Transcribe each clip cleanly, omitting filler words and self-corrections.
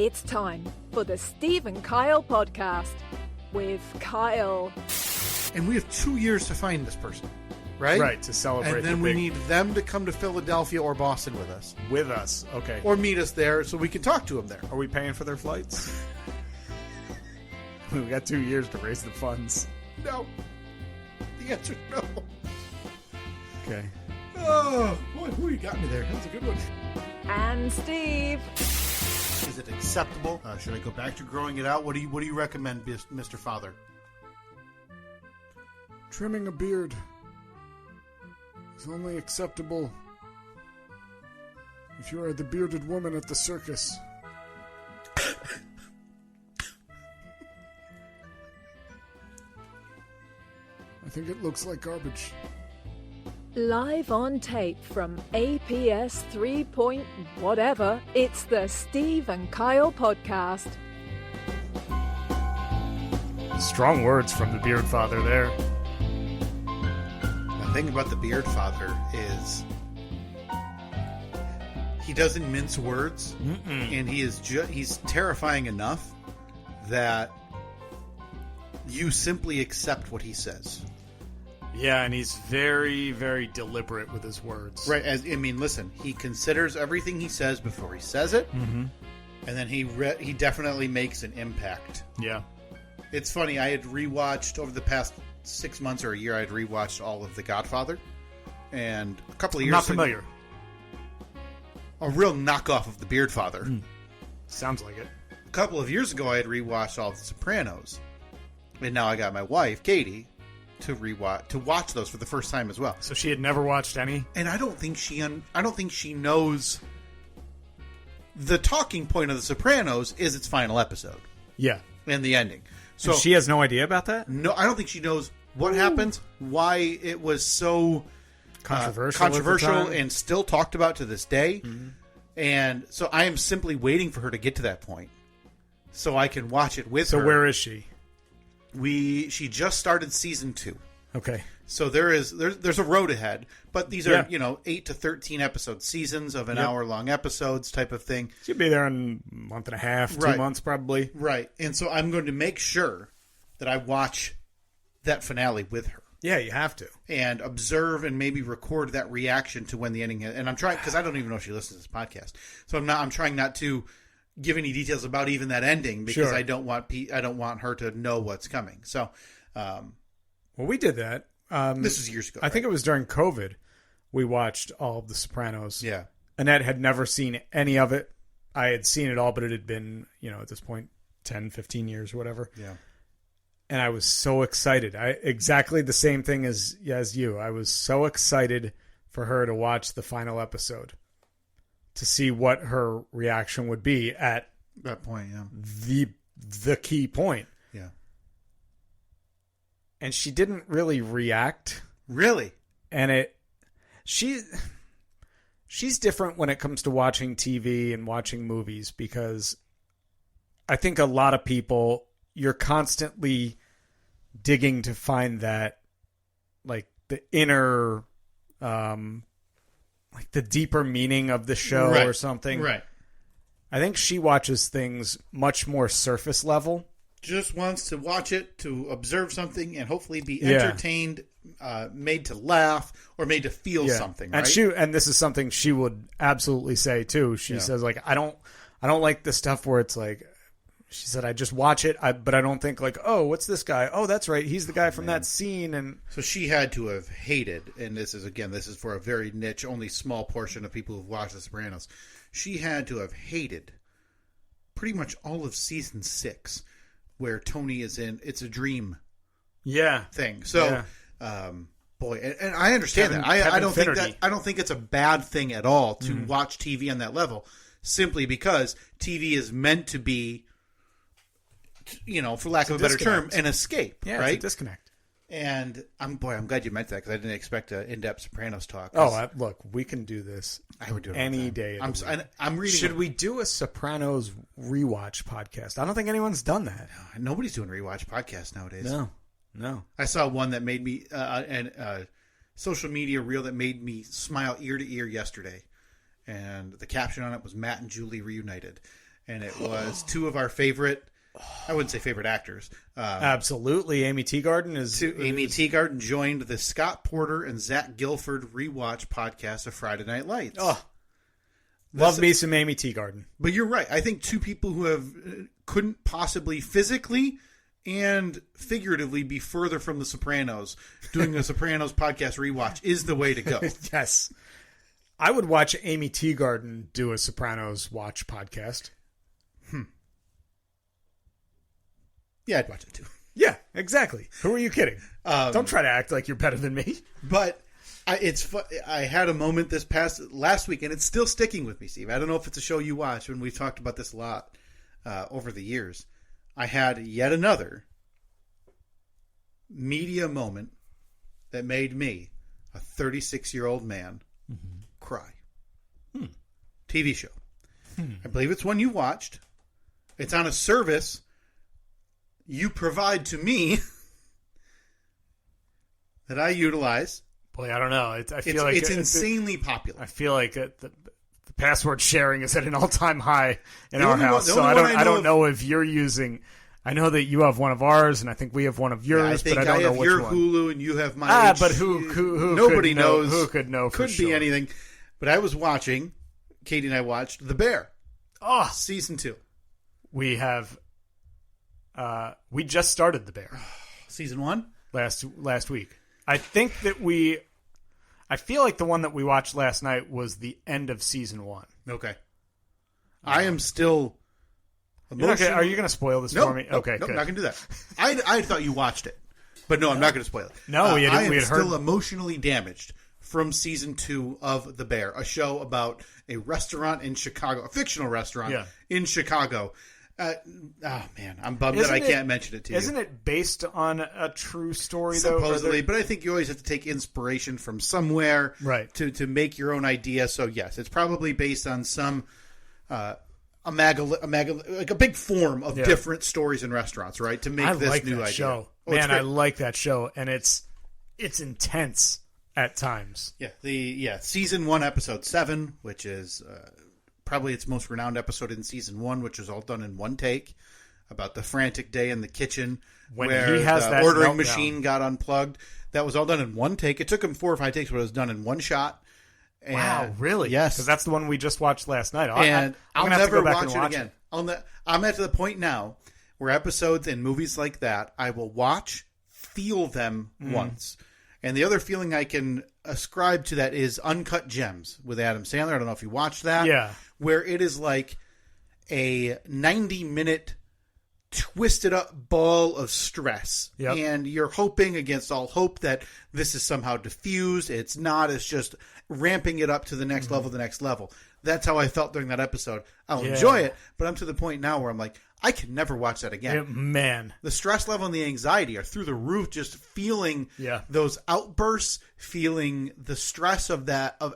It's time for the Steve and Kyle podcast with Kyle. And we have 2 years to find this person, right? Right, to celebrate. And then we need them to come to Philadelphia or Boston with us. With us, okay. Or meet us there so we can talk to them there. Are we paying for their flights? We got 2 years to raise the funds. No. The answer is no. Okay. Oh, boy, who you got me there? That's a good one. And Steve. Is it acceptable? Should I go back to growing it out? What do you recommend, Mr. Father? Trimming a beard is only acceptable if you are the bearded woman at the circus. I think it looks like garbage. Live on tape from APS 3 point whatever, it's the Steve and Kyle podcast. Strong words from the Beard Father there. The thing about the Beard Father is he doesn't mince words, and he's terrifying enough that you simply accept what he says. Yeah, and he's very, very deliberate with his words. Right. Listen, he considers everything he says before he says it, and then he definitely makes an impact. Yeah. It's funny, I had rewatched, over the past 6 months or a year, I had rewatched all of The Godfather, and a couple of years Not familiar. A real knockoff of The Beard Father. Sounds like it. A couple of years ago, I had rewatched all of The Sopranos, and now I got my wife, Katie, to watch those for the first time as well. So she had never watched any? And I don't think she knows the talking point of The Sopranos is its final episode. Yeah. And the ending. So and she has no idea about that? No, I don't think she knows what happens, why it was so controversial and still talked about to this day. And so I am simply waiting for her to get to that point so I can watch it with her. So where is she? She just started season 2. Okay. So there's a road ahead, but these are 8 to 13 episode seasons of an hour long episodes type of thing. She'll be there in a month and a half, 2 months probably. Right. And so I'm going to make sure that I watch that finale with her. Yeah, you have to. And observe and maybe record that reaction to when the ending is. And I'm trying, because I don't even know if she listens to this podcast. So I'm trying not to give any details about even that ending because Sure. I don't want her to know what's coming. So, well, we did that. This was years ago. I think it was during COVID. We watched all of The Sopranos. Yeah. Annette had never seen any of it. I had seen it all, but it had been, at this point, 10, 15 years or whatever. Yeah. And I was so excited. Exactly the same thing as you. I was so excited for her to watch the final episode to see what her reaction would be at that point, the key point. Yeah. And she didn't really react. Really? And she's different when it comes to watching TV and watching movies because I think a lot of people, you're constantly digging to find that, like, the inner, like the deeper meaning of the show or something. Right. I think she watches things much more surface level. Just wants to watch it, to observe something, and hopefully be entertained, made to laugh, or made to feel something. Right? And this is something she would absolutely say too. She says, like, I don't like the stuff where it's like, she said, I just watch it, but I don't think like, oh, what's this guy? Oh, that's right, he's the guy from that scene. And so she had to have hated, and this is for a very niche, only small portion of people who've watched The Sopranos. She had to have hated pretty much all of season 6. Where Tony is in It's a Dream thing. So, boy, and I understand that. I don't think it's a bad thing at all to watch TV on that level, simply because TV is meant to be, for lack of a better term, an escape. Yeah, right? It's a disconnect. And I'm glad you meant that because I didn't expect an in-depth Sopranos talk. Look, we can do this. I would do it any day. I'm reading. Should we do a Sopranos rewatch podcast? I don't think anyone's done that. Nobody's doing rewatch podcasts nowadays. No. I saw one that made me social media reel that made me smile ear to ear yesterday, and the caption on it was "Matt and Julie reunited." and it was two of our favorite. I wouldn't say favorite actors. Absolutely, Amy Teagarden Amy Teagarden joined the Scott Porter and Zach Gilford rewatch podcast of Friday Night Lights. Oh, love me some Amy Teagarden. But you're right. I think two people who couldn't possibly physically and figuratively be further from The Sopranos doing a Sopranos podcast rewatch is the way to go. Yes. I would watch Amy Teagarden do a Sopranos watch podcast. Yeah, I'd watch it too. Yeah, exactly. Who are you kidding? Don't try to act like you're better than me. But I had a moment last week, and it's still sticking with me, Steve. I don't know if it's a show you watch, and we've talked about this a lot over the years. I had yet another media moment that made me, a 36-year-old man, cry. TV show. I believe it's one you watched. It's on a service you provide to me that I utilize. Boy, I don't know. I feel like it's insanely popular. I feel like the password sharing is at an all-time high in our house. So I don't know if you're using. I know that you have one of ours, and I think we have one of yours, but I don't know which one. I have your Hulu, and you have mine. But who nobody knows. Who could know? For could be anything. But I was watching. Katie and I watched The Bear. Oh, season 2. We have. We just started The Bear. Season 1? Last week. I think that I feel like the one that we watched last night was the end of season 1. Okay. I am still emotional. Are you going to spoil this for me? Okay, nope, good. Not going to do that. I thought you watched it. But no, I'm not going to spoil it. No, I am still emotionally damaged from season 2 of The Bear, a show about a restaurant in Chicago, a fictional restaurant in Chicago. Man, I'm bummed that I can't mention it to you. Isn't it based on a true story, supposedly, but I think you always have to take inspiration from somewhere to make your own idea. So, yes, it's probably based on some like a big form of different stories in restaurants, right? To make this new idea. Show. Man, I like that show, and it's intense at times. Yeah, season 1, episode 7, which is probably its most renowned episode in season 1, which was all done in one take, about the frantic day in the kitchen where the ordering machine got unplugged. That was all done in one take. It took him 4 or 5 takes, but it was done in one shot. And wow, really? Yes. Because that's the one we just watched last night. I'll never watch it again. I'm at the point now where episodes and movies like that, I will watch, feel them once. And the other feeling I can ascribe to that is Uncut Gems with Adam Sandler. I don't know if you watched that. Yeah. Where it is like a 90-minute twisted up ball of stress. Yep. And you're hoping against all hope that this is somehow diffused. It's not. It's just ramping it up to the next level. That's how I felt during that episode. I'll enjoy it, but I'm to the point now where I'm like, I can never watch that again. Man. The stress level and the anxiety are through the roof, just feeling those outbursts, feeling the stress of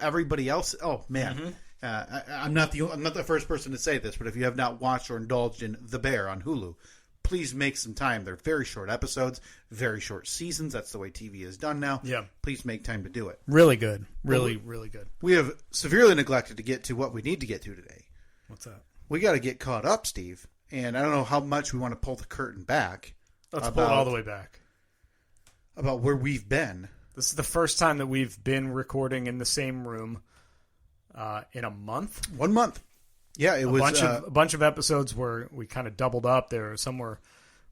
everybody else. Oh, man. I'm not the first person to say this, but if you have not watched or indulged in The Bear on Hulu, please make some time. They're very short episodes, very short seasons. That's the way TV is done now. Yeah. Please make time to do it. Really good. Really good. We have severely neglected to get to what we need to get to today. What's that? We got to get caught up, Steve. And I don't know how much we want to pull the curtain back. Let's pull it all the way back. About where we've been. This is the first time that we've been recording in the same room in a month. 1 month. Yeah, it was a bunch of episodes where we kind of doubled up. Some were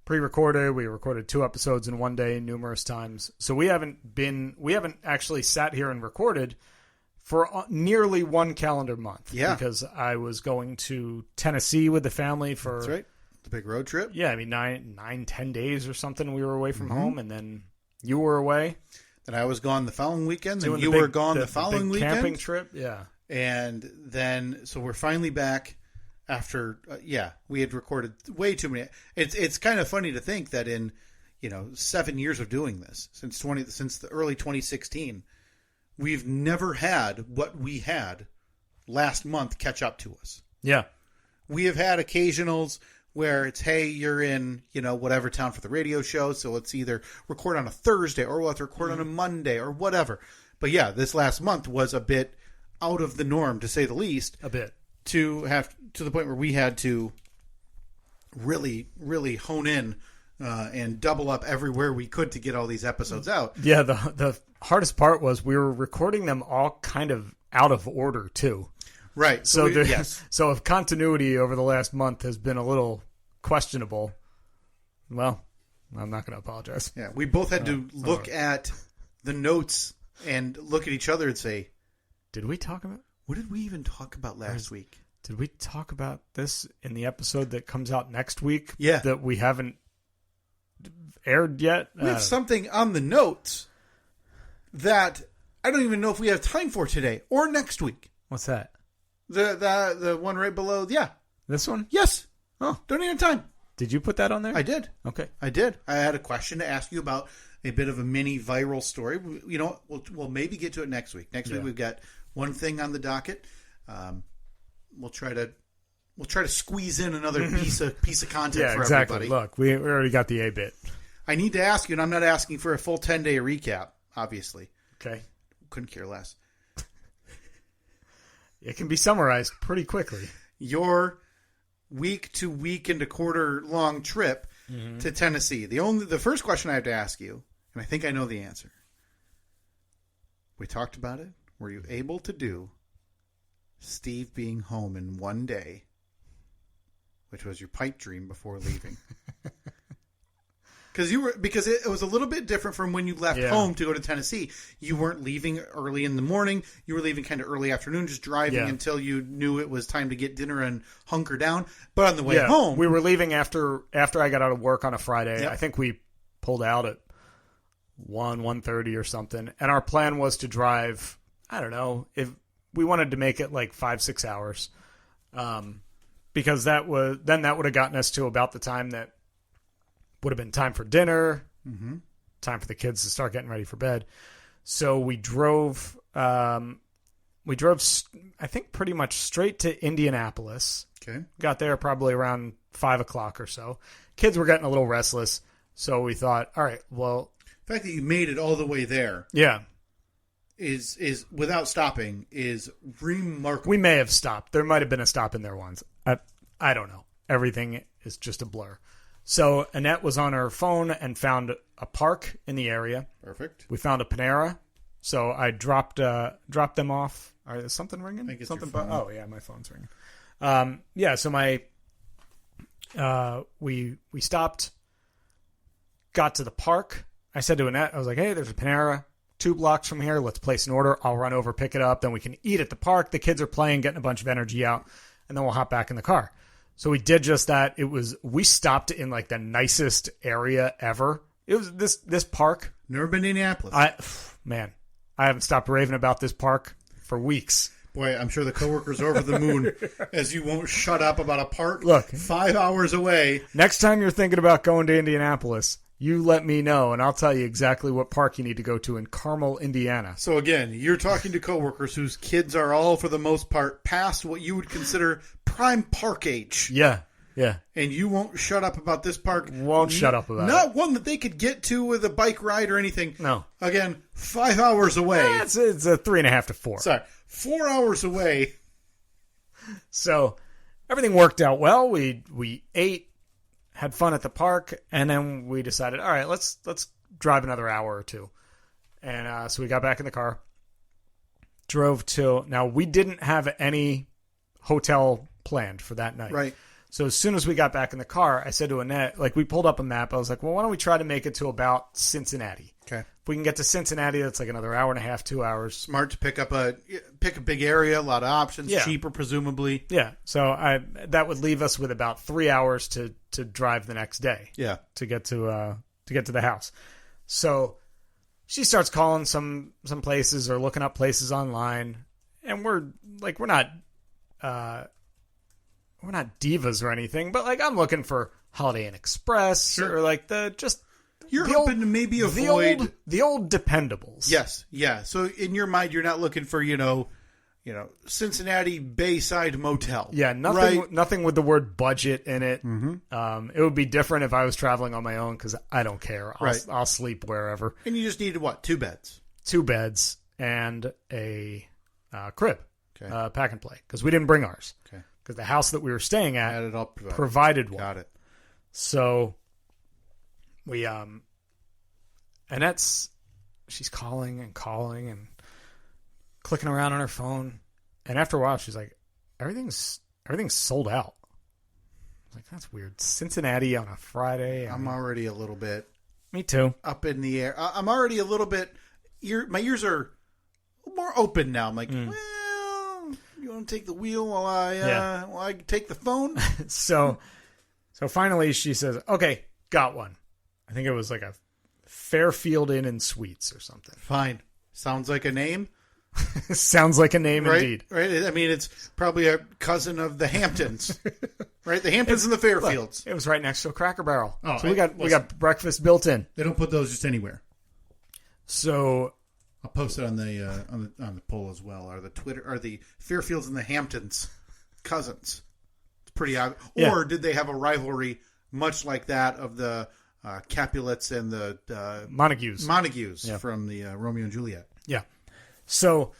pre-recorded. We recorded 2 episodes in one day numerous times. So we haven't actually sat here and recorded for nearly 1 calendar month. Yeah. Because I was going to Tennessee with the family for... That's right. The big road trip. Yeah, I mean, 10 days or something we were away from home, and then you were away. And I was gone the following weekend, and you were gone the following weekend. Camping trip, yeah. And then, so we're finally back after, we had recorded way too many. It's kind of funny to think that in, 7 years of doing this, since the early 2016, we've never had what we had last month catch up to us. Yeah. We have had occasionals where it's, hey, you're in, whatever town for the radio show, so let's either record on a Thursday or we'll have to record on a Monday or whatever. But yeah, this last month was a bit out of the norm, to say the least. A bit. to the point where we had to really, really hone in and double up everywhere we could to get all these episodes out. Yeah, the hardest part was we were recording them all kind of out of order too. Right. So yes. So if continuity over the last month has been a little questionable, well, I'm not going to apologize. Yeah, we both had to look at the notes and look at each other and say, did we talk about? What did we even talk about last week? Did we talk about this in the episode that comes out next week? Yeah. That we haven't aired yet? We have something on the notes that I don't even know if we have time for today or next week. What's that? The one right below. Yeah. This one? Yes. Oh. Don't even have time. Did you put that on there? I did. Okay. I did. I had a question to ask you about a bit of a mini viral story. You know, we'll maybe get to it next week. Next week we've got one thing on the docket. We'll try to squeeze in another piece of content for everybody. Look, we already got the A bit. I need to ask you, and I'm not asking for a full 10-day recap, obviously. Okay. Couldn't care less. It can be summarized pretty quickly. Your week to week and a quarter long trip to Tennessee. The first question I have to ask you, and I think I know the answer. We talked about it. Were you able to do Steve being home in one day, which was your pipe dream before leaving? Because it was a little bit different from when you left home to go to Tennessee. You weren't leaving early in the morning. You were leaving kind of early afternoon, just driving until you knew it was time to get dinner and hunker down. But on the way home, we were leaving after I got out of work on a Friday. Yep. I think we pulled out at 1:30 or something, and our plan was to drive. I don't know if we wanted to make it like 5-6 hours, because that would have gotten us to about the time that would have been time for dinner, time for the kids to start getting ready for bed. So we drove, I think pretty much straight to Indianapolis. Okay. Got there probably around 5 o'clock or so. Kids were getting a little restless. So we thought, all right, well. The fact that you made it all the way there. Yeah. Is without stopping is remarkable. We may have stopped. There might have been a stop in there once. I don't know. Everything is just a blur. So Annette was on her phone and found a park in the area. Perfect. We found a Panera. So I dropped them off. Is something ringing? I think it's something. your phone. Oh yeah, my phone's ringing. Yeah. So we stopped. Got to the park. I said to Annette, I was like, "Hey, there's a Panera 2 blocks from here. Let's place an order. I'll run over, pick it up. Then we can eat at the park. The kids are playing, getting a bunch of energy out, and then we'll hop back in the car." So we did just that. We stopped in like the nicest area ever. It was this park. Never been to Indianapolis. I haven't stopped raving about this park for weeks. Boy, I'm sure the coworkers are over the moon as you won't shut up about a park. Look, 5 hours away. Next time you're thinking about going to Indianapolis, you let me know, and I'll tell you exactly what park you need to go to in Carmel, Indiana. So again, you're talking to coworkers whose kids are all, for the most part, past what you would consider prime park age. Yeah. And you won't shut up about this park. Shut up about it. Not one that they could get to with a bike ride or anything. No. Again, 5 hours away. It's a 3.5 to 4. Sorry, 4 hours away. So everything worked out well. We ate, had fun at the park, and then we decided, all right, let's drive another hour or two. And so we got back in the car, drove to. Now we didn't have any hotel planned for that night. Right. So as soon as we got back in the car, I said to Annette, like we pulled up a map. I was like, well, why don't we try to make it to about Cincinnati? Okay. If we can get to Cincinnati, that's like another hour and a half, 2 hours. Smart to pick a big area, a lot of options, cheaper presumably. Yeah. So that would leave us with about 3 hours to drive the next day. Yeah. To get to the house. So she starts calling some places or looking up places online, and we're not divas or anything, but like I'm looking for Holiday Inn Express or like you're hoping to maybe avoid the old dependables. Yes, yeah. So in your mind, you're not looking for Cincinnati Bayside Motel. Yeah, nothing with the word budget in it. Mm-hmm. It would be different if I was traveling on my own because I don't care. I'll sleep wherever. And you just needed what? 2 beds. 2 beds and a crib. Okay. Pack and Play, because we didn't bring ours. Okay. Because the house that we were staying at Had it all provided one. Got it. So we Annette's, she's calling and clicking around on her phone, and after a while she's like, everything's sold out. I was like, that's weird. Cincinnati on a Friday. I'm already a little bit Me too. up in the air. I'm already a little bit my ears are more open now. I'm like, well, you want to take the wheel while I take the phone? So finally she says, okay, got one. I think it was like a Fairfield Inn and Suites or something. Fine. Sounds like a name. Sounds like a name, right? indeed. Right. I mean, it's probably a cousin of the Hamptons, right? The Hamptons and the Fairfields. Look, it was right next to a Cracker Barrel. Oh, so we got breakfast built in. They don't put those just anywhere. So I'll post it on the poll as well. Are the Fairfields and the Hamptons cousins? It's pretty obvious. Yeah. Or did they have a rivalry much like that of the Capulets and the Montagues from the Romeo and Juliet? Yeah. So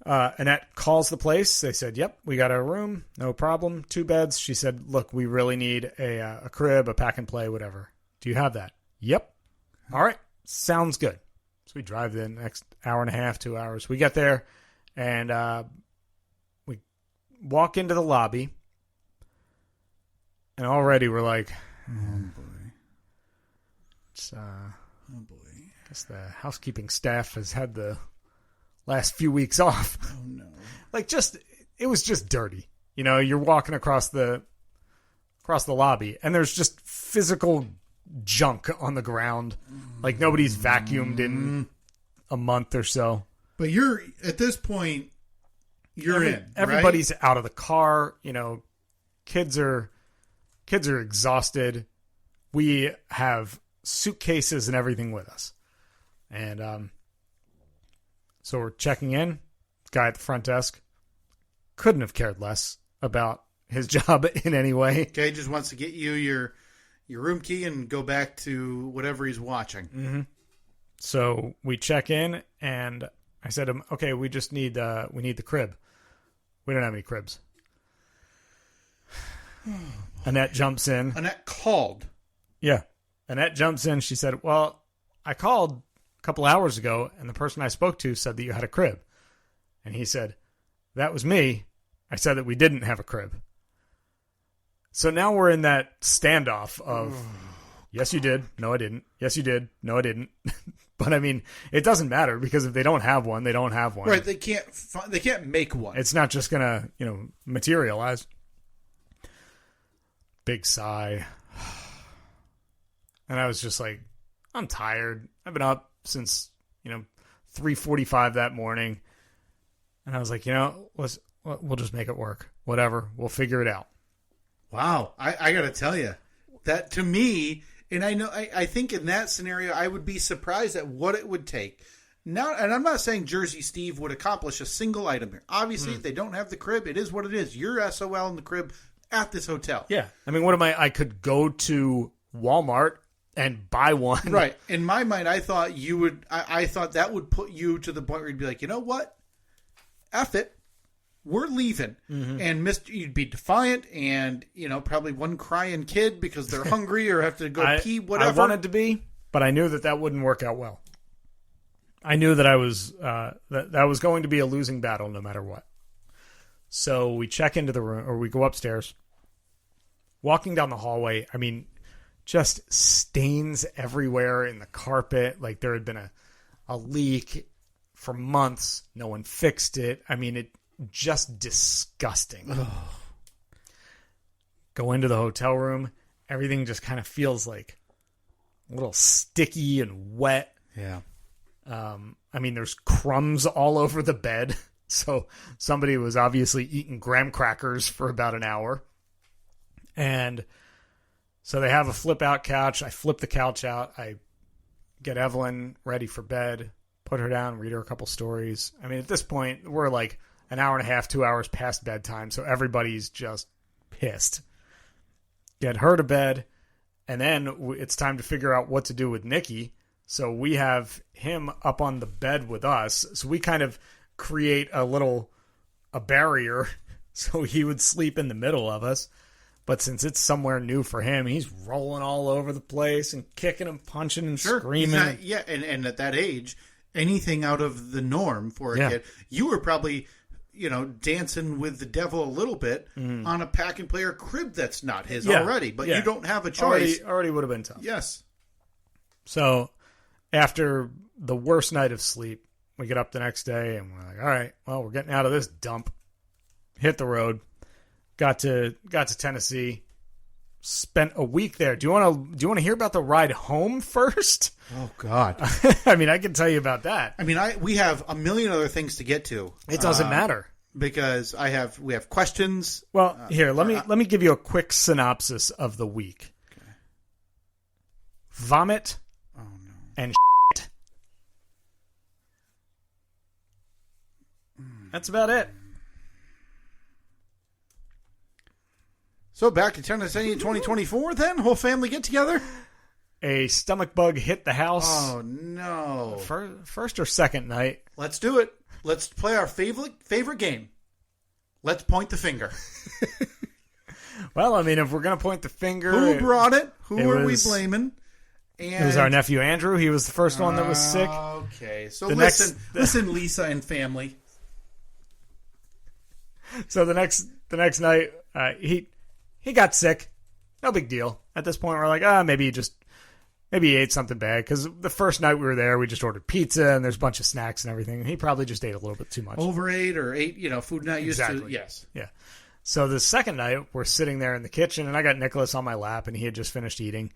Annette calls the place. They said, yep, we got our room. No problem. 2 beds. She said, look, we really need a crib, a pack and play, whatever. Do you have that? Yep. All right. Sounds good. So we drive the next hour and a half, 2 hours. We get there, and we walk into the lobby, and already we're like, oh, boy. It's, oh, boy. I guess the housekeeping staff has had the last few weeks off. Oh, no. It was just dirty. You know, you're walking across the lobby, and there's just physical junk on the ground. Like nobody's vacuumed in a month or so. But you're at this point, everybody's out of the car. You know, kids are exhausted. We have suitcases and everything with us, and so we're checking in. Guy at the front desk couldn't have cared less about his job in any way. Okay, just wants to get you your room key and go back to whatever he's watching. Mm-hmm. So we check in, and I said to him, okay, we just need the crib. We don't have any cribs. Annette jumps in. Annette called. Yeah. Annette jumps in. She said, well, I called a couple hours ago, and the person I spoke to said that you had a crib. And he said, that was me. I said that we didn't have a crib. So now we're in that standoff of, yes, you did. No, I didn't. Yes, you did. No, I didn't. But I mean, it doesn't matter, because if they don't have one, they don't have one. Right. They can't make one. It's not just going to, materialize. Big sigh. And I was just like, I'm tired. I've been up since, 3:45 that morning. And I was like, we'll just make it work. Whatever. We'll figure it out. Wow. I got to tell you, that to me, and I think in that scenario, I would be surprised at what it would take. Now, and I'm not saying Jersey Steve would accomplish a single item here. Obviously, if they don't have the crib, it is what it is. You're SOL in the crib at this hotel. Yeah. I mean, I could go to Walmart and buy one. Right. In my mind, I thought you would. I thought that would put you to the point where you'd be like, you know what? F it. We're leaving. Mm-hmm. And you'd be defiant, and probably one crying kid because they're hungry or have to go pee. Whatever. I wanted to be, but I knew that wouldn't work out well. I knew that I was that was going to be a losing battle no matter what. So we check into the room, or we go upstairs. Walking down the hallway, I mean, just stains everywhere in the carpet. Like there had been a leak for months. No one fixed it. I mean, it just disgusting. Go into the hotel room. Everything just kind of feels like a little sticky and wet. Yeah. I mean, there's crumbs all over the bed. So somebody was obviously eating graham crackers for about an hour. And so they have a flip out couch. I flip the couch out. I get Evelyn ready for bed, put her down, read her a couple stories. I mean, at this point, we're like an hour and a half, 2 hours past bedtime. So everybody's just pissed. Get her to bed. And then it's time to figure out what to do with Nikki. So we have him up on the bed with us. So we kind of create a little a barrier so he would sleep in the middle of us. But since it's somewhere new for him, he's rolling all over the place and kicking and punching and screaming. And at that age, anything out of the norm for a kid, you were probably, dancing with the devil a little bit on a pack and player crib that's not his already. But you don't have a choice. Already would have been tough. Yes. So after the worst night of sleep, we get up the next day and we're like, all right, well, we're getting out of this dump. Hit the road. Got to Tennessee. Spent a week there. Do you want to hear about the ride home first? Oh God! I mean, I can tell you about that. I mean, we have a million other things to get to. It doesn't matter because we have questions. Well, here let me give you a quick synopsis of the week. Okay. Vomit. Oh no. And shit. That's about it. So back to Tennessee in 2024 then? Whole family get together? A stomach bug hit the house. Oh, no. First or second night. Let's do it. Let's play our favorite game. Let's point the finger. Well, I mean, if we're going to point the finger... Who brought it? Who are we blaming? And it was our nephew Andrew. He was the first one that was sick. Okay. So listen, Lisa and family. So the next night, he got sick. No big deal. At this point, we're like, maybe he ate something bad. Because the first night we were there, we just ordered pizza and there's a bunch of snacks and everything. And he probably just ate a little bit too much. Overate or ate, food not used to. Yes. Yeah. So the second night, we're sitting there in the kitchen and I got Nicholas on my lap and he had just finished eating.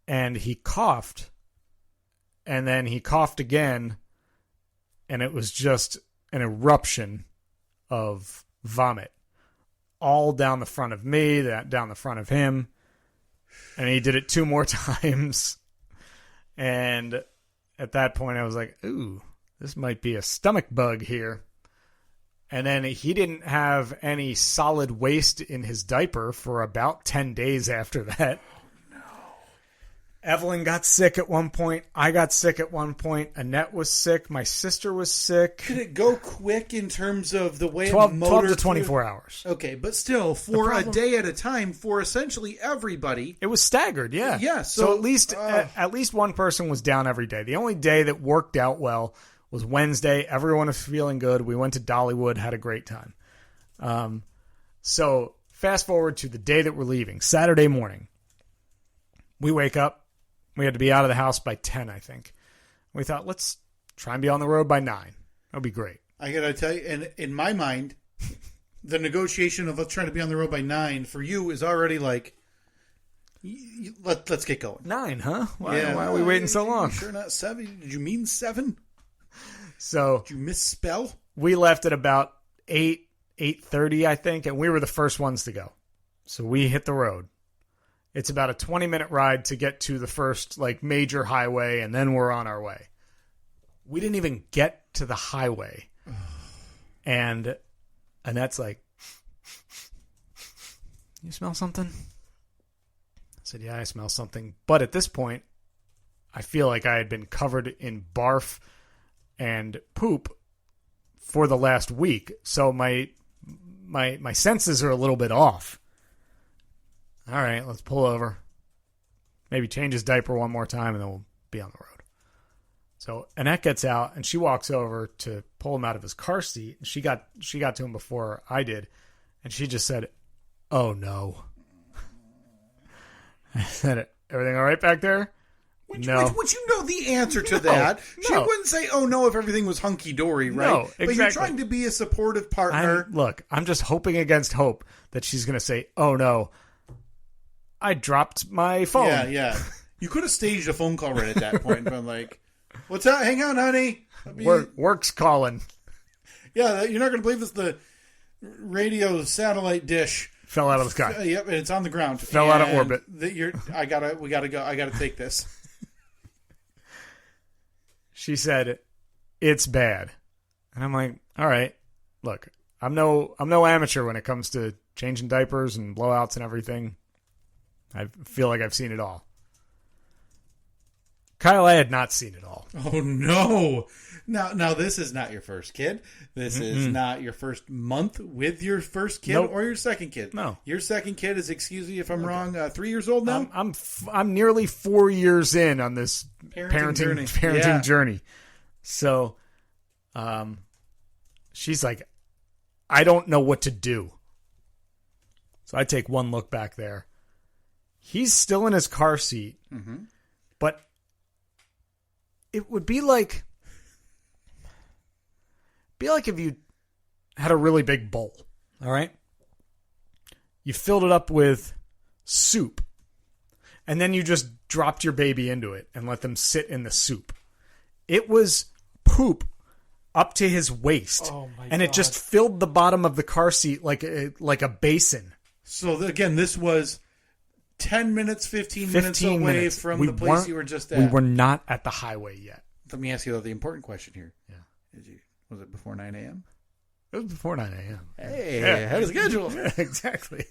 And he coughed. And then he coughed again. And it was just an eruption of vomit. All down the front of me, down the front of him. And he did it 2 more times. And at that point, I was like, ooh, this might be a stomach bug here. And then he didn't have any solid waste in his diaper for about 10 days after that. Evelyn got sick at one point. I got sick at one point. Annette was sick. My sister was sick. Could it go quick in terms of the way 12 to 24 hours. Okay, but still, for a day at a time, for essentially everybody. It was staggered, yeah. Yeah, so at least one person was down every day. The only day that worked out well was Wednesday. Everyone was feeling good. We went to Dollywood, had a great time. So fast forward to the day that we're leaving, Saturday morning. We wake up. We had to be out of the house by 10, I think. We thought, let's try and be on the road by 9. That'll be great. I got to tell you, and in my mind, the negotiation of trying to be on the road by 9 for you is already like, let's get going. 9, huh? Why are we waiting so long? Sure not 7? Did you mean 7? So did you misspell? We left at about 8:30, I think, and we were the first ones to go. So we hit the road. It's about a 20-minute ride to get to the first major highway, and then we're on our way. We didn't even get to the highway. And Annette's like, you smell something? I said, yeah, I smell something. But at this point, I feel like I had been covered in barf and poop for the last week. So my senses are a little bit off. All right, let's pull over. Maybe change his diaper one more time, and then we'll be on the road. So Annette gets out, and she walks over to pull him out of his car seat. And she got to him before I did, and she just said, "Oh no." I said, "Everything all right back there?" No. Would you know the answer to that? No. She wouldn't say, "Oh no," if everything was hunky dory, right? No, exactly. But you're trying to be a supportive partner. I'm just hoping against hope that she's going to say, "Oh no, I dropped my phone." Yeah. You could have staged a phone call right at that point and been like, "What's up? Hang on, honey. Work's calling." Yeah, you're not going to believe this. The radio satellite dish fell out of the sky. Yep, and it's on the ground. Fell out of orbit. We gotta go. I gotta take this. She said, "It's bad," and I'm like, "All right, look, I'm no amateur when it comes to changing diapers and blowouts and everything. I feel like I've seen it all." Kyle, I had not seen it all. Oh, no. Now, this is not your first kid. This is not your first month with your first kid or your second kid. No. Your second kid is, excuse me if I'm wrong, 3 years old now? I'm nearly 4 years in on this parenting journey. So she's like, I don't know what to do. So I take one look back there. He's still in his car seat, but it would be like if you had a really big bowl, all right? You filled it up with soup, and then you just dropped your baby into it and let them sit in the soup. It was poop up to his waist, and it just filled the bottom of the car seat like a basin. So, again, this was 10 minutes, 15 minutes away from the place you were just at. We were not at the highway yet. Let me ask you, though, the important question here. Yeah. Was it before 9 a.m.? It was before 9 a.m. Hey, ahead of schedule. Yeah, exactly.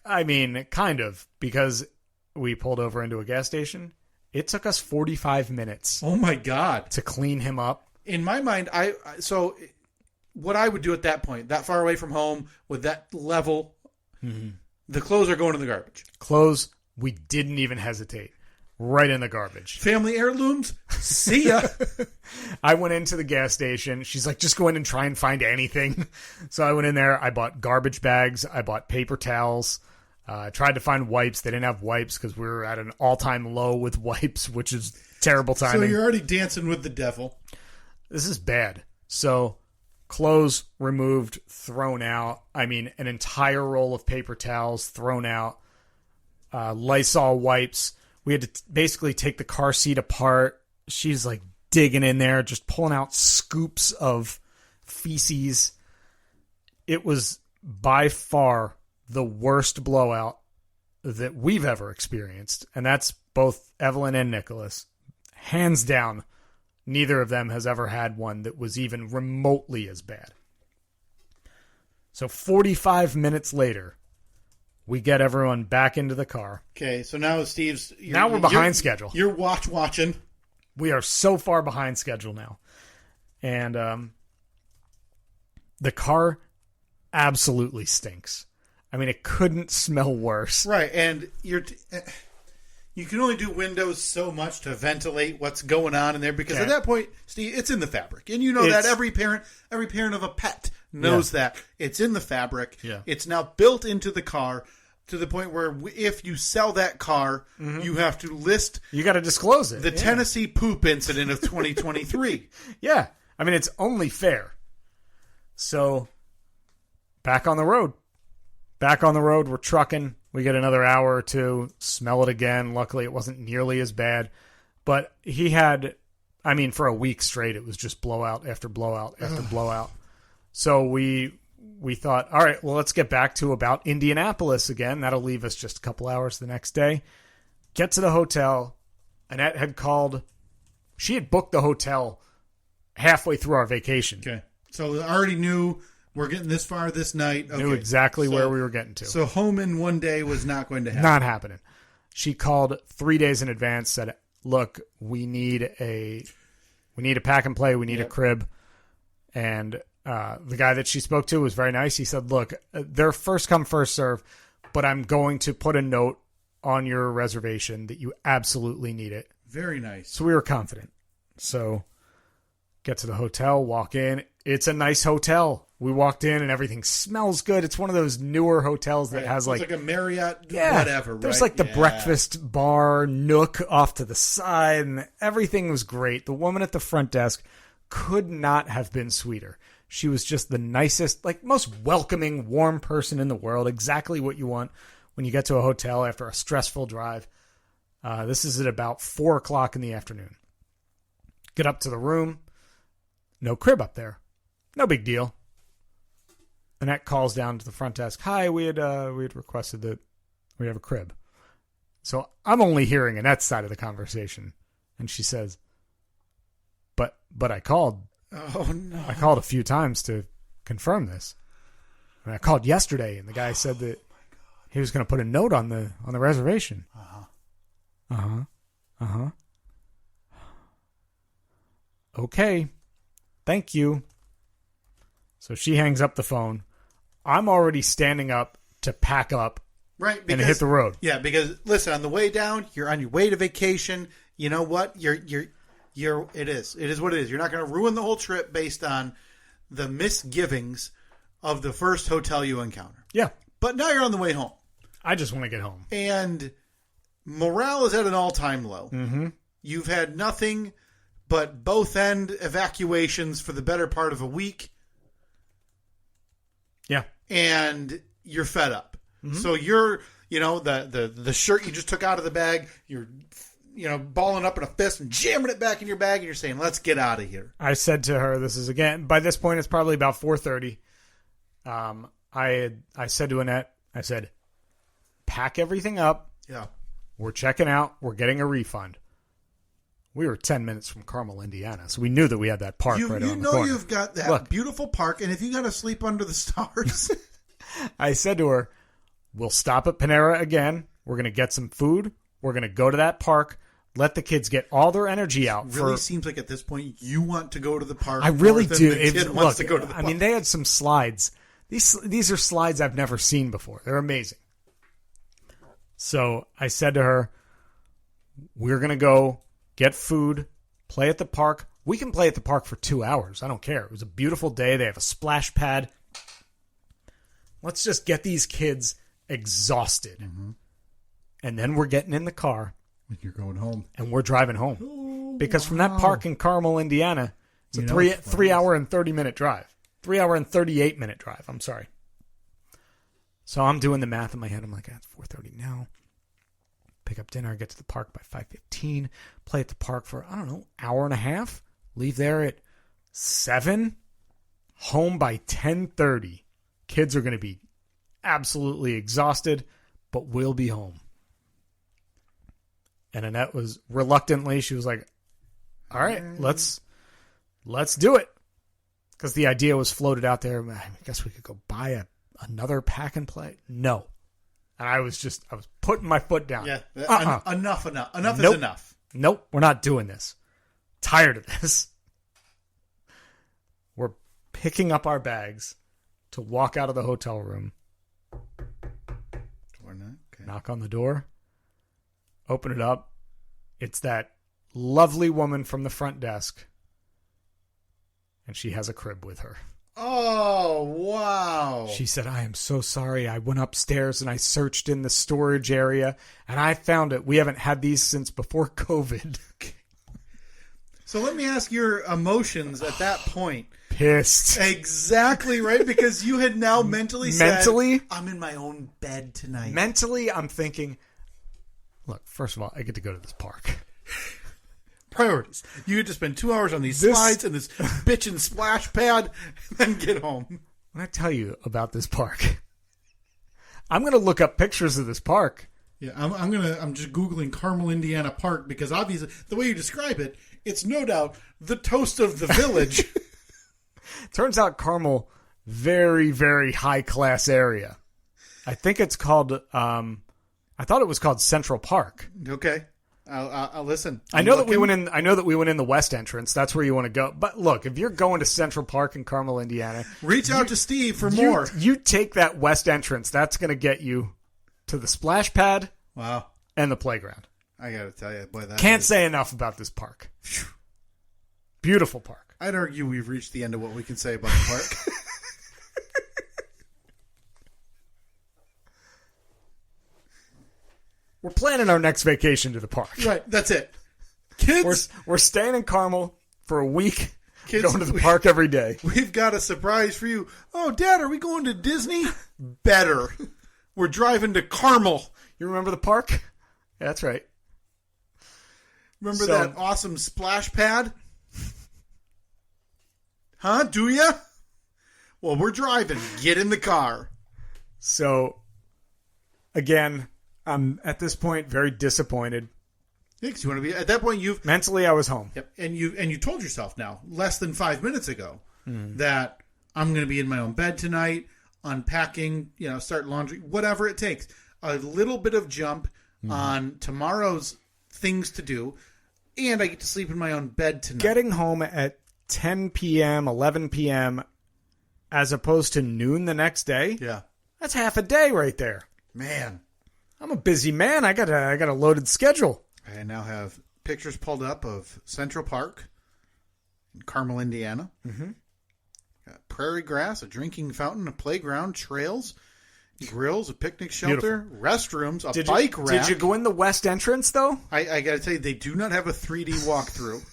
I mean, kind of, because we pulled over into a gas station. It took us 45 minutes. Oh, my God. To clean him up. In my mind, so what I would do at that point, that far away from home, with that level, the clothes are going in the garbage. Clothes, we didn't even hesitate. Right in the garbage. Family heirlooms? See ya. I went into the gas station. She's like, just go in and try and find anything. So I went in there. I bought garbage bags. I bought paper towels. Tried to find wipes. They didn't have wipes because we were at an all-time low with wipes, which is terrible timing. So you're already dancing with the devil. This is bad. So clothes removed, thrown out. I mean, an entire roll of paper towels thrown out. Lysol wipes. We had to basically take the car seat apart. She's like digging in there, just pulling out scoops of feces. It was by far the worst blowout that we've ever experienced. And that's both Evelyn and Nicholas. Hands down, neither of them has ever had one that was even remotely as bad. So 45 minutes later, we get everyone back into the car. Okay, so now Steve's... Now we're behind schedule. You're watching. We are so far behind schedule now. And the car absolutely stinks. I mean, it couldn't smell worse. Right, and you can only do windows so much to ventilate what's going on in there, because at that point, Steve, it's in the fabric. And you know that every parent of a pet knows that. It's in the fabric. Yeah. It's now built into the car to the point where if you sell that car, you have to list... You got to disclose it. The Tennessee poop incident of 2023. Yeah. I mean, it's only fair. So, back on the road. We're trucking. We get another hour or two, smell it again. Luckily, it wasn't nearly as bad. But he had, I mean, for a week straight, it was just blowout after blowout after blowout. So we thought, all right, well, let's get back to about Indianapolis again. That'll leave us just a couple hours the next day. Get to the hotel. Annette had called. She had booked the hotel halfway through our vacation. Okay. So I already knew we're getting this far this night. Okay. Knew exactly where we were getting to. So home in one day was not going to happen. Not happening. She called 3 days in advance, said, look, we need a pack and play. We need a crib. And the guy that she spoke to was very nice. He said, look, they're first come, first serve, but I'm going to put a note on your reservation that you absolutely need it. Very nice. So we were confident. So get to the hotel, walk in. It's a nice hotel. We walked in and everything smells good. It's one of those newer hotels that has like a Marriott, whatever. There's like the breakfast bar nook off to the side, and everything was great. The woman at the front desk could not have been sweeter. She was just the nicest, like most welcoming, warm person in the world. Exactly what you want when you get to a hotel after a stressful drive. This is at about 4:00 in the afternoon. Get up to the room. No crib up there. No big deal. Annette calls down to the front desk. Hi, we had requested that we have a crib. So I'm only hearing Annette's side of the conversation, and she says, "But I called. Oh no! I called a few times to confirm this. And I called yesterday, and the guy said that he was going to put a note on the reservation. Uh-huh. Okay. Thank you. So she hangs up the phone. I'm already standing up to pack up Right, and hit the road. Yeah, because listen, on the way down, you're on your way to vacation. You know what? It is what it is. You're not going to ruin the whole trip based on the misgivings of the first hotel you encounter. Yeah. But now you're on the way home. I just want to get home. And morale is at an all-time low. Mm-hmm. You've had nothing but both-end evacuations for the better part of a week. Yeah. And you're fed up. Mm-hmm. So you're, the shirt you just took out of the bag, you're, balling up in a fist and jamming it back in your bag, and you're saying, let's get out of here. I said to her, by this point, it's probably about 4:30. I said to Annette, I said, pack everything up. Yeah. We're checking out. We're getting a refund. We were 10 minutes from Carmel, Indiana, so we knew that we had that park right around the corner. You've got that beautiful park, and if you got to sleep under the stars. I said to her, we'll stop at Panera again. We're going to get some food. We're going to go to that park. Let the kids get all their energy out. It really seems like at this point you want to go to the park. I really do. The kid wants to go to the park. I mean, they had some slides. These are slides I've never seen before. They're amazing. So I said to her, we're going to go get food, play at the park. We can play at the park for 2 hours. I don't care. It was a beautiful day. They have a splash pad. Let's just get these kids exhausted. Mm-hmm. And then we're getting in the car. And you're going home. And we're driving home. Because from that park in Carmel, Indiana, it's a 3 hour and 30-minute drive. 3 hour and 38-minute drive. I'm sorry. So I'm doing the math in my head. I'm like, it's 4:30 now. Pick up dinner, get to the park by 5:15. Play at the park for, I don't know, hour and a half. Leave there at 7. Home by 10:30. Kids are going to be absolutely exhausted, but we'll be home. And Annette was reluctantly, she was like, all right, let's do it. Because the idea was floated out there. I guess we could go buy another pack and play. No. And I was putting my foot down. Yeah. Enough. Enough Nope. is enough. Nope. We're not doing this. Tired of this. We're picking up our bags to walk out of the hotel room. Okay. Knock on the door. Open it up. It's that lovely woman from the front desk. And she has a crib with her. Oh, wow. She said, I am so sorry. I went upstairs and I searched in the storage area and I found it. We haven't had these since before COVID. So let me ask your emotions at that point. Pissed. Exactly right, because you had now mentally said, I'm in my own bed tonight. Mentally, I'm thinking, look, first of all, I get to go to this park. Priorities. You get to spend 2 hours on these slides and this bitchin' splash pad and then get home. When I tell you about this park, I'm going to look up pictures of this park. Yeah, I'm just Googling Carmel, Indiana Park because obviously the way you describe it, it's no doubt the toast of the village. Turns out Carmel, very, very high class area. I think it's called, I thought it was called Central Park. Okay. I'll listen. I know that we went in the west entrance. That's where you want to go. But look, if you're going to Central Park in Carmel, Indiana, reach out to Steve for more. You take that west entrance. That's going to get you to the splash pad. Wow. And the playground. I got to tell you, boy, can't say enough about this park. Beautiful park. I'd argue we've reached the end of what we can say about the park. We're planning our next vacation to the park. Right, that's it. Kids, we're staying in Carmel for a week. Kids, going to the park every day. We've got a surprise for you. Oh, Dad, are we going to Disney? Better. We're driving to Carmel. You remember the park? Yeah, that's right. Remember that awesome splash pad? Huh? Do ya? Well, we're driving. Get in the car. So, again, I'm at this point very disappointed. Yeah, 'cause you want to be at that point. Mentally, I was home. Yep, and you told yourself now less than 5 minutes ago that I'm going to be in my own bed tonight, unpacking, start laundry, whatever it takes. A little bit of jump on tomorrow's things to do, and I get to sleep in my own bed tonight. Getting home at 10 p.m., 11 p.m., as opposed to noon the next day, Yeah. that's half a day right there. Man. I'm a busy man. I got a loaded schedule. I now have pictures pulled up of Central Park in Carmel, Indiana. Mm-hmm. Got prairie grass, a drinking fountain, a playground, trails, grills, a picnic shelter, restrooms, a bike rack. Did you go in the west entrance, though? I got to tell you, they do not have a 3D walkthrough.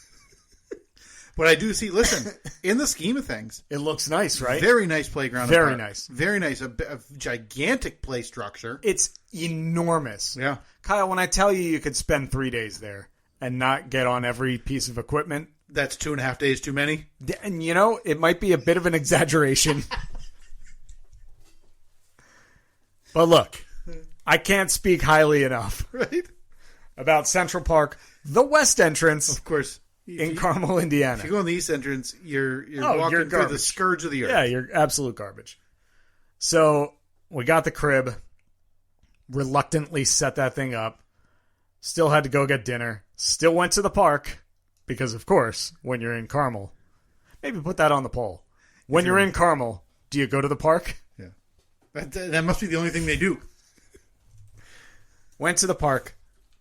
But I do see, listen, in the scheme of things, It looks nice, right? very nice playground. and Very park. nice. Very nice. A gigantic play structure. It's enormous. Yeah. Kyle, when I tell you could spend 3 days there and not get on every piece of equipment, That's 2.5 days too many. and it might be a bit of an exaggeration. But look, I can't speak highly enough Right? about Central Park, the west entrance Of course. in Carmel, Indiana. If you go in the east entrance, you're Oh, walking you're through garbage. the scourge of the earth. Yeah, you're absolute garbage. So we got the crib, reluctantly set that thing up, still had to go get dinner, still went to the park, because of course, when you're in Carmel, maybe put that on the poll. When you're in Carmel, do you go to the park? Yeah. That must be the only thing they do. Went to the park,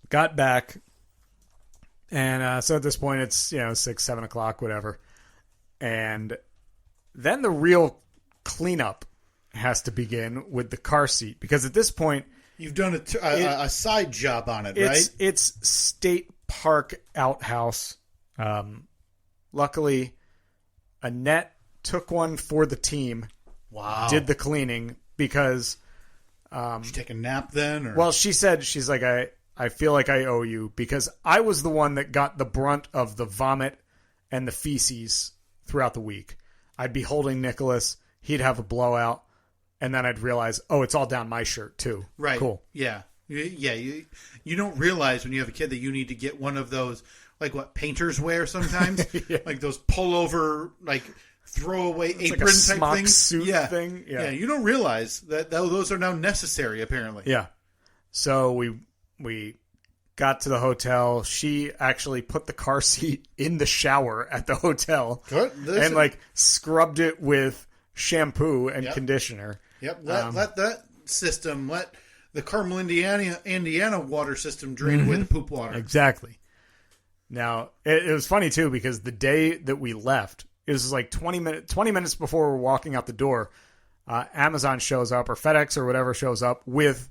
got back, and so at this point it's 6, 7 o'clock, whatever. And then the real cleanup has to begin with the car seat, because at this point You've done a side job on it, right? it's state park outhouse. Luckily, Annette took one for the team. Wow. Did the cleaning because Did you take a nap then? Or? well, she's like, I feel like I owe you, because I was the one that got the brunt of the vomit and the feces throughout the week. I'd be holding Nicholas, he'd have a blowout, and then I'd realize, oh, it's all down my shirt too. Right. Cool. Yeah. Yeah. You don't realize when you have a kid that you need to get one of those, like what painters wear sometimes, Yeah. like those pullover, like throwaway It's apron like a type smock things. suit Yeah. thing. Yeah. You don't realize that those are now necessary, apparently. Yeah. So we got to the hotel. She actually put the car seat in the shower at the hotel. Good. And like scrubbed it with shampoo and Yep. conditioner. Yep. Let that system, let the Carmel, Indiana water system drain away the poop water. Exactly. Now, it was funny too, because the day that we left, it was like 20 minutes before we're walking out the door, Amazon shows up, or FedEx or whatever shows up with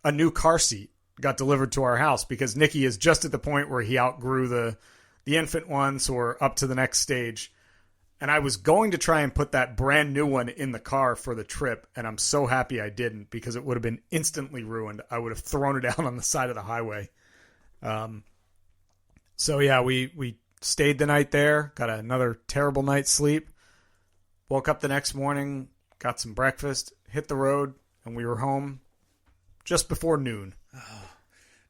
a new car seat, got delivered to our house, because Nikki is just at the point where he outgrew the infant one, so we're up to the next stage. And I was going to try and put that brand new one in the car for the trip, and I'm so happy I didn't, because it would have been instantly ruined. I would have thrown it out on the side of the highway. So yeah, we stayed the night there, got another terrible night's sleep, woke up the next morning, got some breakfast, hit the road, and we were home just before noon.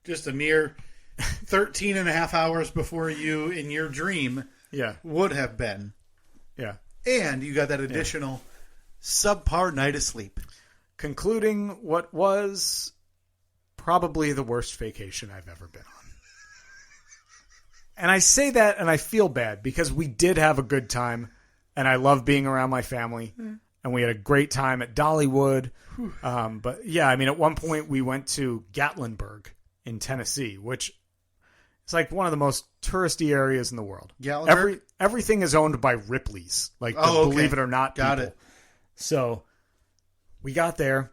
Just a mere 13 and a half hours before you, in your dream, Yeah, would have been. yeah. And you got that additional subpar night of sleep. Concluding what was probably the worst vacation I've ever been on. And I say that and I feel bad, because we did have a good time, and I love being around my family, and we had a great time at Dollywood. But yeah, I mean, at one point we went to Gatlinburg in Tennessee, which is like one of the most touristy areas in the world. Gatlinburg? Everything is owned by Ripley's, like the Oh, okay. Believe It or Not Got people. it. So we got there.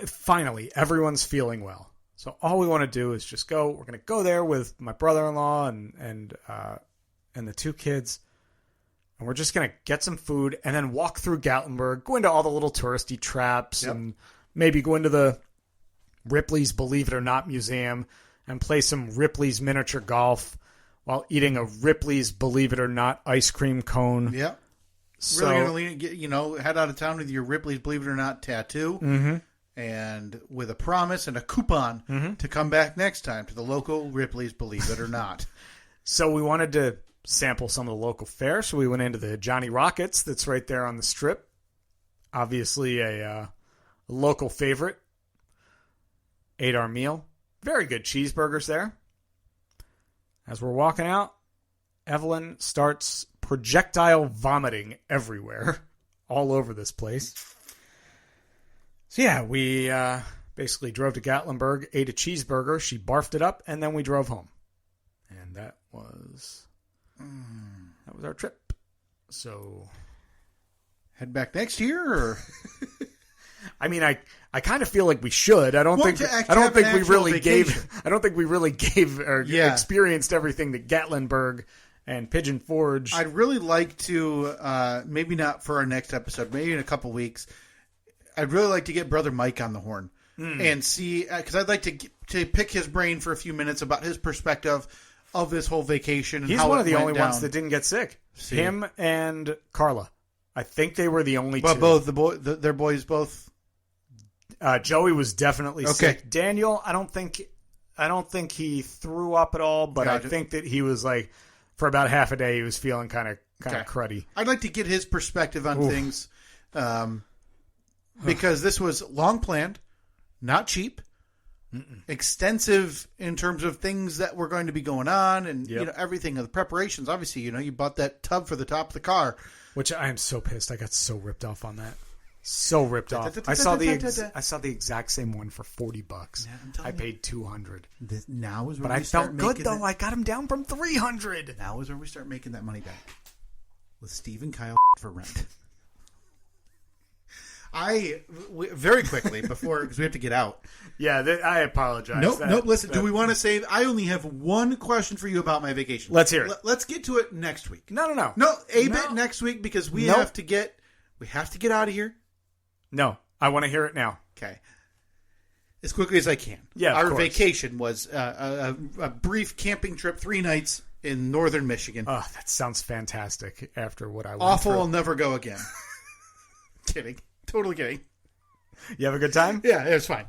Finally, everyone's feeling well. So all we want to do is just go. We're going to go there with my brother-in-law and the two kids, and we're just going to get some food and then walk through Gatlinburg, go into all the little touristy traps, and maybe go into the Ripley's Believe It or Not museum and play some Ripley's miniature golf while eating a Ripley's Believe It or Not ice cream cone. Yeah. So, Really going to head out of town with your Ripley's Believe It or Not tattoo, and with a promise and a coupon to come back next time to the local Ripley's Believe It or Not. So we wanted to sample some of the local fare, so we went into the Johnny Rockets that's right there on the strip. Obviously a local favorite. Ate our meal. Very good cheeseburgers there. As we're walking out, Evelyn starts projectile vomiting everywhere, all over this place. So yeah, we basically drove to Gatlinburg, ate a cheeseburger, she barfed it up, and then we drove home. And that was our trip. So head back next year, or I mean, I kind of feel like we should. I don't think we really gave or experienced everything that Gatlinburg and Pigeon Forge. I'd really like to, maybe not for our next episode, maybe in a couple weeks. I'd really like to get Brother Mike on the horn and see, because I'd like to pick his brain for a few minutes about his perspective of this whole vacation. And he's how one of the only down. ones that didn't get sick. See. Him and Carla. I think they were the only two. But their boys both. Joey was definitely sick. Daniel, I don't think he threw up at all, but I think that he was like, for about half a day, he was feeling kind of cruddy. I'd like to get his perspective on things, because this was long planned, not cheap, extensive in terms of things that were going to be going on, and everything of the preparations. Obviously, you bought that tub for the top of the car, which I am so pissed. I got so ripped off on that. So ripped off. I saw the exact same one for $40. I paid $200. Now is where but I felt good though. I got him down from $300. Now is where we start making that money back with Steve and Kyle for rent. Very quickly before, because we have to get out. Yeah, I apologize. Nope. Listen, do we want to save? I only have one question for you about my vacation. Let's hear it. Let's get to it next week. No. Bit next week, because we have to get out of here. No, I want to hear it now. Okay. As quickly as I can. Yeah, Our vacation was a brief camping trip, 3 nights in northern Michigan. Oh, that sounds fantastic after what I went Awful, through. I'll never go again. Kidding. Totally kidding. You have a good time? Yeah, it was fine.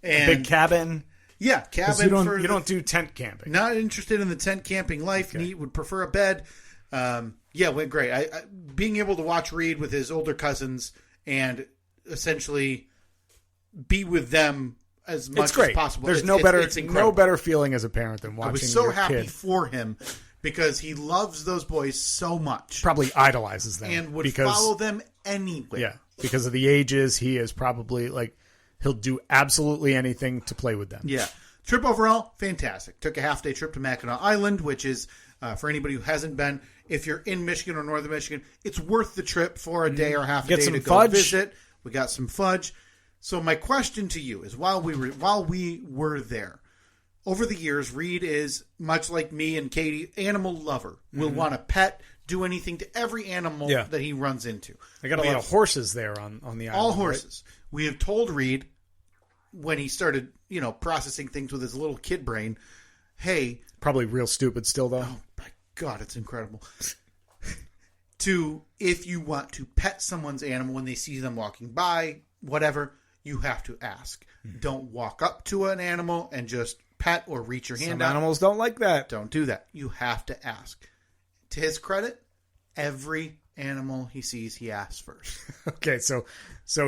And big cabin? Yeah, cabin. You don't do tent camping. Not interested in the tent camping life. Okay. Would prefer a bed. Went great. I being able to watch Reed with his older cousins and essentially be with them as much as possible. There's no better feeling as a parent than watching. I was so your happy kid. For him because he loves those boys so much. Probably idolizes them and would follow them anywhere. Yeah, because of the ages, he is probably he'll do absolutely anything to play with them. Yeah, trip overall fantastic. Took a half-day trip to Mackinac Island, which is for anybody who hasn't been. If you're in Michigan or northern Michigan, it's worth the trip for a day or half a day to go visit. We got some fudge. So my question to you is, while we were there, over the years, Reed is much like me and Katie, animal lover. Will want to pet, do anything to every animal that he runs into. They got a lot of horses there on the island. All horses. Right? We have told Reed when he started, processing things with his little kid brain, hey, probably real stupid still though. Oh my God, it's incredible. If you want to pet someone's animal when they see them walking by, whatever, you have to ask. Don't walk up to an animal and just pet or reach your hand out. Some animals don't like that. Don't do that. You have to ask. To his credit, every animal he sees, he asks first. Okay, so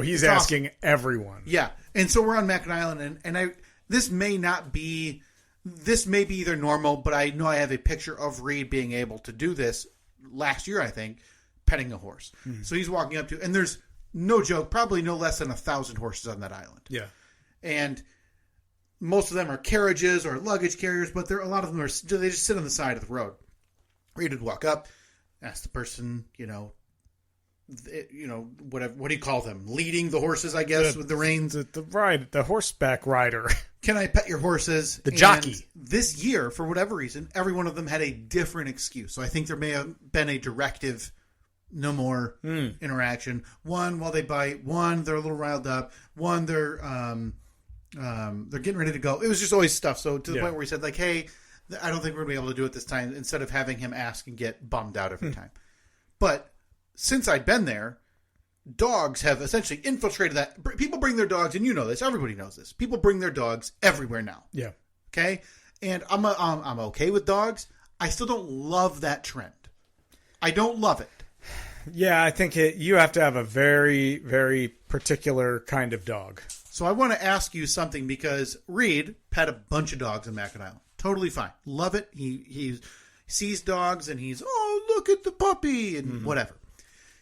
he's asking everyone. Yeah, and so we're on Mackinac Island, and this may be either normal, but I know I have a picture of Reed being able to do this last year, I think, petting a horse. So he's walking up to, and there's no joke, probably no less than 1,000 horses on that island. Yeah. And most of them are carriages or luggage carriers, but a lot of them they just sit on the side of the road. Reed would walk up, ask the person, whatever, what do you call them? Leading the horses, I guess, with the reins. The horseback rider. Can I pet your horses? The jockey. And this year, for whatever reason, every one of them had a different excuse. So I think there may have been a directive, no more interaction. One, while they bite. One, they're a little riled up. One, they're getting ready to go. It was just always stuff. So to the point where he said, hey, I don't think we're going to be able to do it this time, instead of having him ask and get bummed out every time. But since I'd been there, dogs have essentially infiltrated that. People bring their dogs, and you know this. Everybody knows this. People bring their dogs everywhere now. Yeah. Okay? And I'm okay with dogs. I still don't love that trend. I don't love it. Yeah, I think you have to have a very, very particular kind of dog. So I want to ask you something, because Reed pet a bunch of dogs in Mackinac Island. Totally fine. Love it. He sees dogs and he's, oh, look at the puppy and whatever.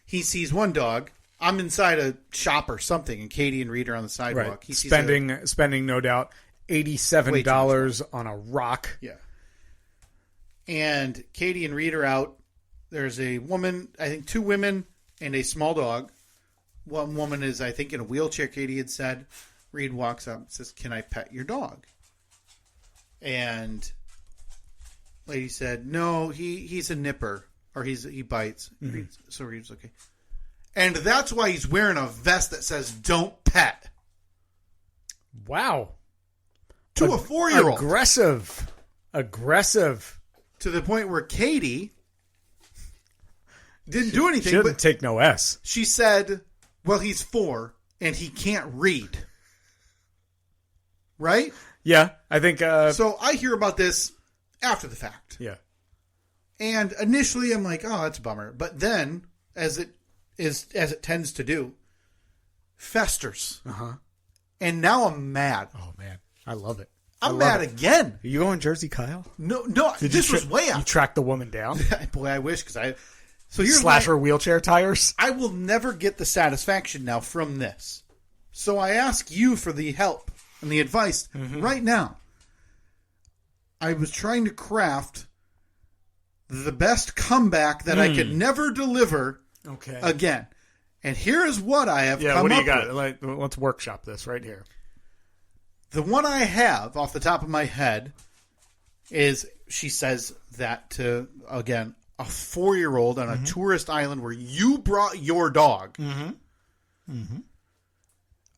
He sees one dog. I'm inside a shop or something, and Katie and Reed are on the sidewalk. Right. He sees spending no doubt $87 on a rock. Yeah. And Katie and Reed are out. There's a woman, I think 2 women and a small dog. One woman is, I think, in a wheelchair, Katie had said. Reed walks up and says, can I pet your dog? And lady said, no, he's a nipper. Or he bites. So Reed's okay. And that's why he's wearing a vest that says, don't pet. Wow. To a 4-year-old. Aggressive. To the point where Katie didn't do anything. She didn't take no S. She said, well, he's 4 and he can't read. Right? Yeah, I think... so I hear about this after the fact. Yeah. And initially I'm like, oh, that's a bummer. But then, as it tends to do, festers. Uh-huh. And now I'm mad. Oh, man. I love it. I'm mad again. Are you going Jersey Kyle? No, this was way out. You tracked the woman down? Boy, I wish, because So here's slash her wheelchair tires? I will never get the satisfaction now from this. So I ask you for the help and the advice right now. I was trying to craft the best comeback that I could never deliver again. And here is what I have come up with. Yeah, what do you got? Let's workshop this right here. The one I have off the top of my head is, she says that to, again, a 4-year-old on a tourist island where you brought your dog.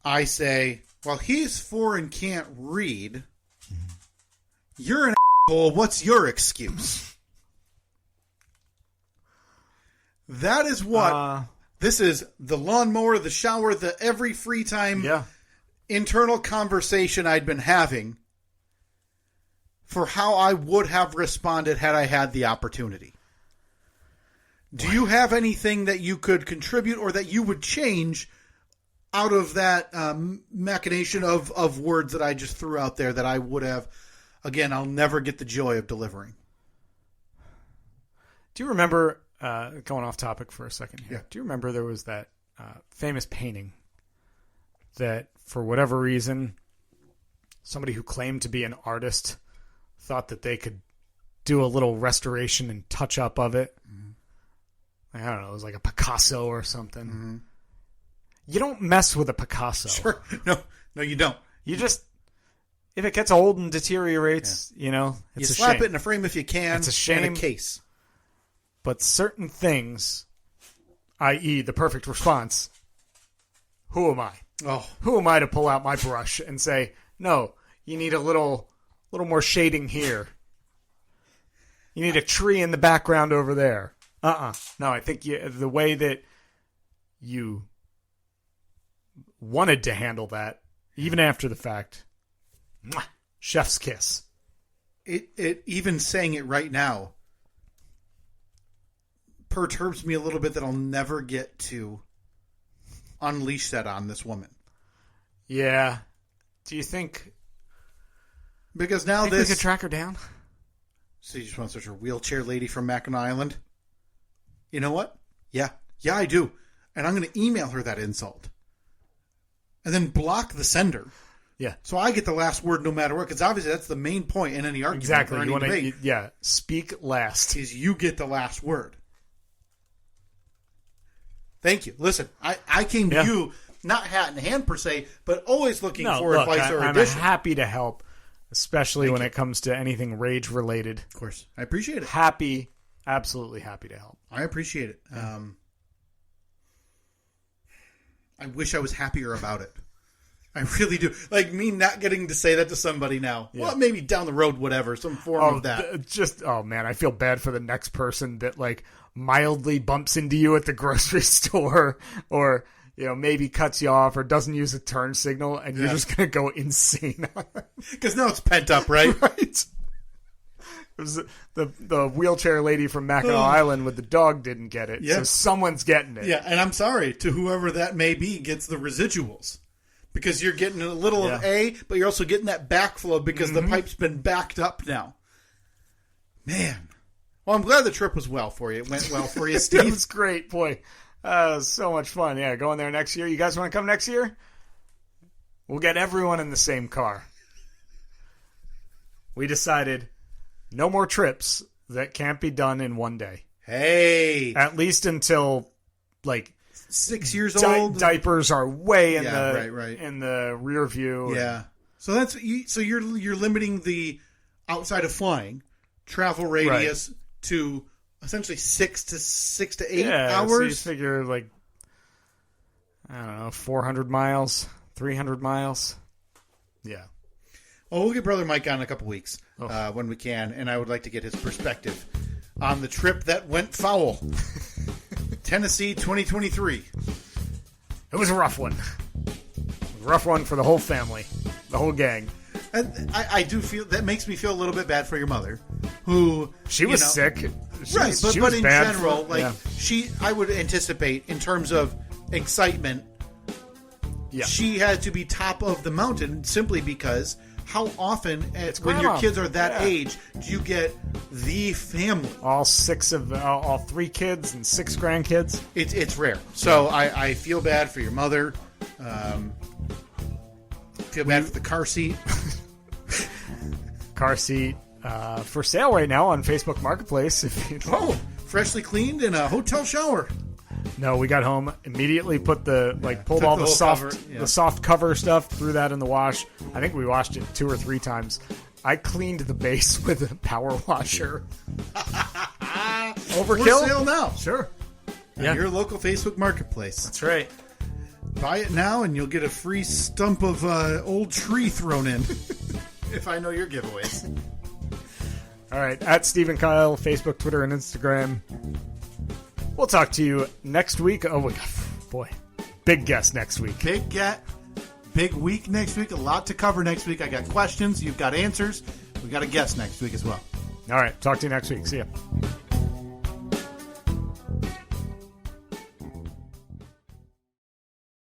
I say, well, he's 4 and can't read. You're an asshole. What's your excuse? That is what... this is the lawnmower, the shower, the every free time... Yeah. Internal conversation I'd been having for how I would have responded had I had the opportunity. Do you have anything that you could contribute or that you would change out of that machination of words that I just threw out there that I would have, again, I'll never get the joy of delivering? Do you remember, going off topic for a second here, yeah. Do you remember there was that famous painting that, for whatever reason, somebody who claimed to be an artist thought that they could do a little restoration and touch up of it? I don't know, it was like a Picasso or something. You don't mess with a Picasso. Sure. No, you don't. You just, if it gets old and deteriorates, it's you a slap shame. it in a frame if you can. It's a shame. In a case. But certain things, i.e. the perfect response, who am I? Oh, who am I to pull out my brush and say, no, you need a little more shading here. You need a tree in the background over there. No, I think the way that you wanted to handle that, even after the fact, chef's kiss. It even saying it right now perturbs me a little bit that I'll never get to unleash that on this woman. Yeah. Do you think... Because now we could track her down? So you just want to search a wheelchair lady from Mackinac Island? You know what? Yeah, I do. And I'm going to email her that insult. And then block the sender. Yeah. So I get the last word no matter what, because obviously that's the main point in any argument. Exactly. Or any debate. Speak last. Is you get the last word. Thank you. Listen, I came to you, not hat in hand per se, but always looking for advice or addition. I'm happy to help, especially when it comes to anything rage related. Of course. I appreciate it. Absolutely happy to help. I appreciate it. I wish I was happier about it. I really do. Like me not getting to say that to somebody now. Yeah. Well, maybe down the road, whatever, some form of that. Oh man, I feel bad for the next person that mildly bumps into you at the grocery store, or maybe cuts you off or doesn't use a turn signal, and you're just gonna go insane on it. Because now it's pent up, right? Right. It was the wheelchair lady from Mackinac Island with the dog didn't get it, so someone's getting it. Yeah, and I'm sorry to whoever that may be gets the residuals. Because you're getting a little of A, but you're also getting that backflow because the pipe's been backed up now. Man. Well, I'm glad the trip was well for you. It went well for you, Steve. It was great, boy. It was so much fun. Yeah, going there next year. You guys want to come next year? We'll get everyone in the same car. We decided no more trips that can't be done in one day. Hey. At least until, 6 years old. Diapers are way in right. in the rear view. Yeah. So you're limiting the outside of flying travel radius to essentially 6 to 8 hours. So you figure 400 miles, 300 miles. Yeah. Well, we'll get Brother Mike on in a couple weeks when we can, and I would like to get his perspective on the trip that went foul. Tennessee 2023. It was a rough one. A rough one for the whole family, the whole gang. I do feel that makes me feel a little bit bad for your mother, who she was sick. But in general, I would anticipate in terms of excitement, she had to be top of the mountain simply because how often when your kids are that age do you get the family? All 3 kids and 6 grandkids. It's rare. So I feel bad for your mother. Feel bad for the car seat. Car seat for sale right now on Facebook Marketplace. Freshly cleaned in a hotel shower. No, we got home immediately. Pulled all the soft cover stuff, threw that in the wash. I think we washed it 2 or 3 times. I cleaned the base with a power washer. Overkill. For sale now. Sure. At your local Facebook Marketplace. That's right. Buy it now, and you'll get a free stump of old tree thrown in. If I know your giveaways. All right. At Steve and Kyle, Facebook, Twitter, and Instagram. We'll talk to you next week. Oh, boy. Big guest next week. Big week next week. A lot to cover next week. I got questions. You've got answers. We got a guest next week as well. All right. Talk to you next week. See ya.